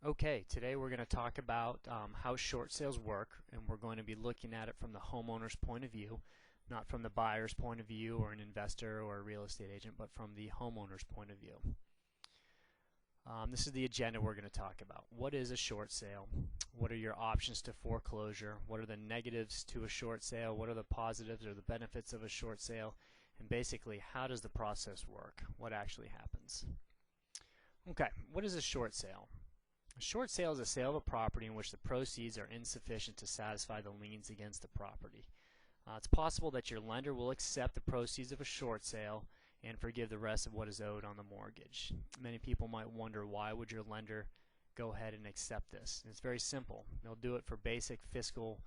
Okay, today we're going to talk about how short sales work, and we're going to be looking at it from the homeowner's point of view, not from the buyer's point of view or an investor or a real estate agent, but from the homeowner's point of view. This is the agenda we're going to talk about. What is a short sale? What are your options to foreclosure? What are the negatives to a short sale? What are the positives or the benefits of a short sale? And basically, how does the process work? What actually happens? Okay, what is a short sale? A short sale is a sale of a property in which the proceeds are insufficient to satisfy the liens against the property. It's possible that your lender will accept the proceeds of a short sale and forgive the rest of what is owed on the mortgage. Many people might wonder, why would your lender go ahead and accept this? And it's very simple. They'll do it for basic fiscal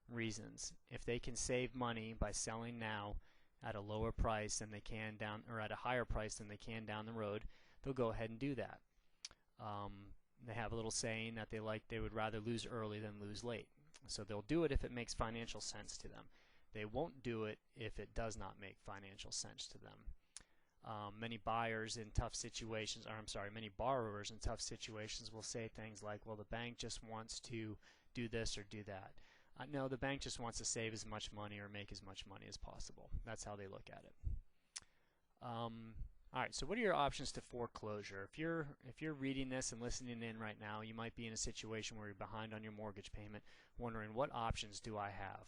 reasons. If they can save money by selling now at a lower price than they can or at a higher price than they can down the road, they'll go ahead and do that. They have a little saying that they would rather lose early than lose late. So they'll do it if it makes financial sense to them. They won't do it if it does not make financial sense to them. Many borrowers in tough situations will say things like, well, the bank just wants to do this or do that. No, the bank just wants to save as much money or make as much money as possible. That's how they look at it. Alright, so what are your options to foreclosure? If you're reading this and listening in right now, you might be in a situation where you're behind on your mortgage payment, wondering, what options do I have?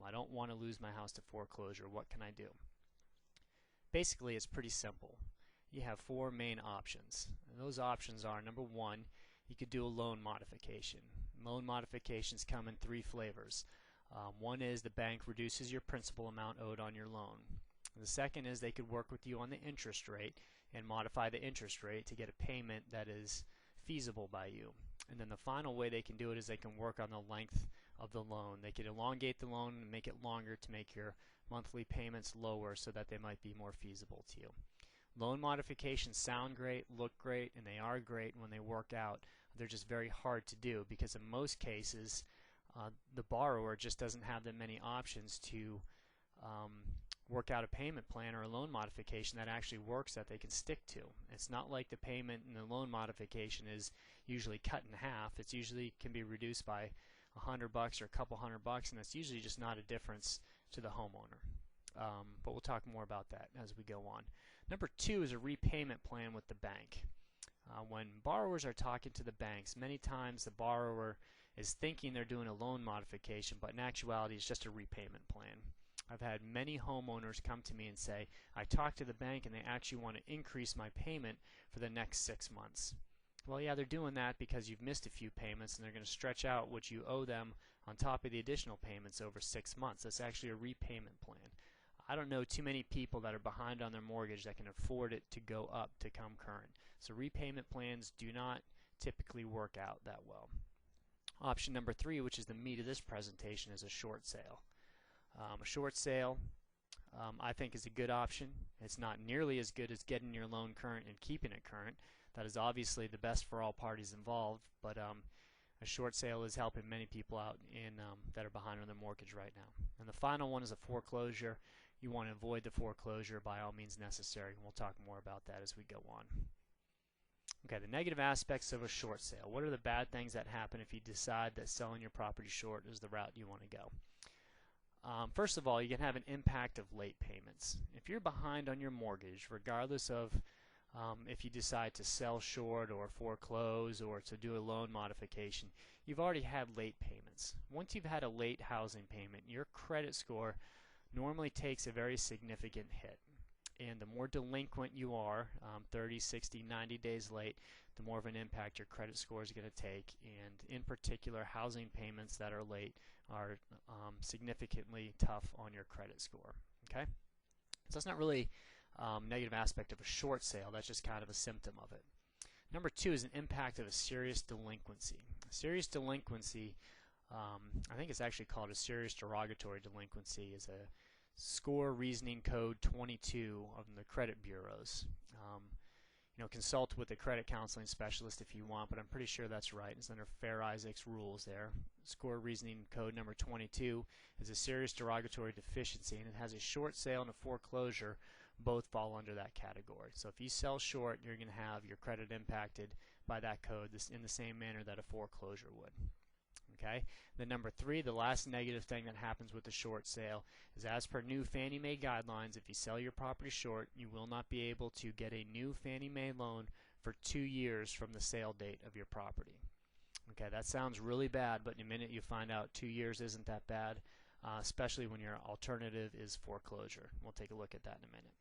I don't want to lose my house to foreclosure. What can I do? Basically, it's pretty simple. You have four main options. And those options are, number one, you could do a loan modification. Loan modifications come in three flavors. One is the bank reduces your principal amount owed on your loan. The second is they could work with you on the interest rate and modify the interest rate to get a payment that is feasible by you. And then the final way they can do it is they can work on the length of the loan. They can elongate the loan and make it longer to make your monthly payments lower so that they might be more feasible to you. Loan modifications sound great, look great, and they are great when they work out. They're just very hard to do because in most cases the borrower just doesn't have that many options to work out a payment plan or a loan modification that actually works that they can stick to. It's not like the payment in the loan modification is usually cut in half. It's usually can be reduced by $100 or a couple $100, and that's usually just not a difference to the homeowner. But we'll talk more about that as we go on. Number two is a repayment plan with the bank. When borrowers are talking to the banks, many times the borrower is thinking they're doing a loan modification, but in actuality it's just a repayment plan. I've had many homeowners come to me and say, I talked to the bank and they actually want to increase my payment for the next 6 months. Well, yeah, they're doing that because you've missed a few payments and they're going to stretch out what you owe them on top of the additional payments over 6 months. That's actually a repayment plan. I don't know too many people that are behind on their mortgage that can afford it to go up to come current. So repayment plans do not typically work out that well. Option number three, which is the meat of this presentation, is a short sale. A short sale I think is a good option. It's not nearly as good as getting your loan current and keeping it current. That is obviously the best for all parties involved, but a short sale is helping many people out that are behind on their mortgage right now. And the final one is a foreclosure. You want to avoid the foreclosure by all means necessary, and we'll talk more about that as we go on. Okay, the negative aspects of a short sale. What are the bad things that happen if you decide that selling your property short is the route you want to go? First of all, you can have an impact of late payments. If you're behind on your mortgage, regardless of if you decide to sell short or foreclose or to do a loan modification, you've already had late payments. Once you've had a late housing payment, your credit score normally takes a very significant hit. And the more delinquent you are, 30, 60, 90 days late, the more of an impact your credit score is going to take. And in particular, housing payments that are late are significantly tough on your credit score. Okay? So that's not really a negative aspect of a short sale. That's just kind of a symptom of it. Number two is an impact of a serious delinquency. Serious delinquency, I think it's actually called a serious derogatory delinquency, is a score reasoning code 22 of the credit bureaus. Consult with a credit counseling specialist if you want, but I'm pretty sure that's right. It's under Fair Isaac's rules there. Score reasoning code number 22 is a serious derogatory deficiency, and it has a short sale and a foreclosure both fall under that category. So if you sell short, you're going to have your credit impacted by that code in the same manner that a foreclosure would. Okay. Then number 3, the last negative thing that happens with the short sale is, as per new Fannie Mae guidelines, if you sell your property short, you will not be able to get a new Fannie Mae loan for 2 years from the sale date of your property. Okay, that sounds really bad, but in a minute you find out 2 years isn't that bad, especially when your alternative is foreclosure. We'll take a look at that in a minute.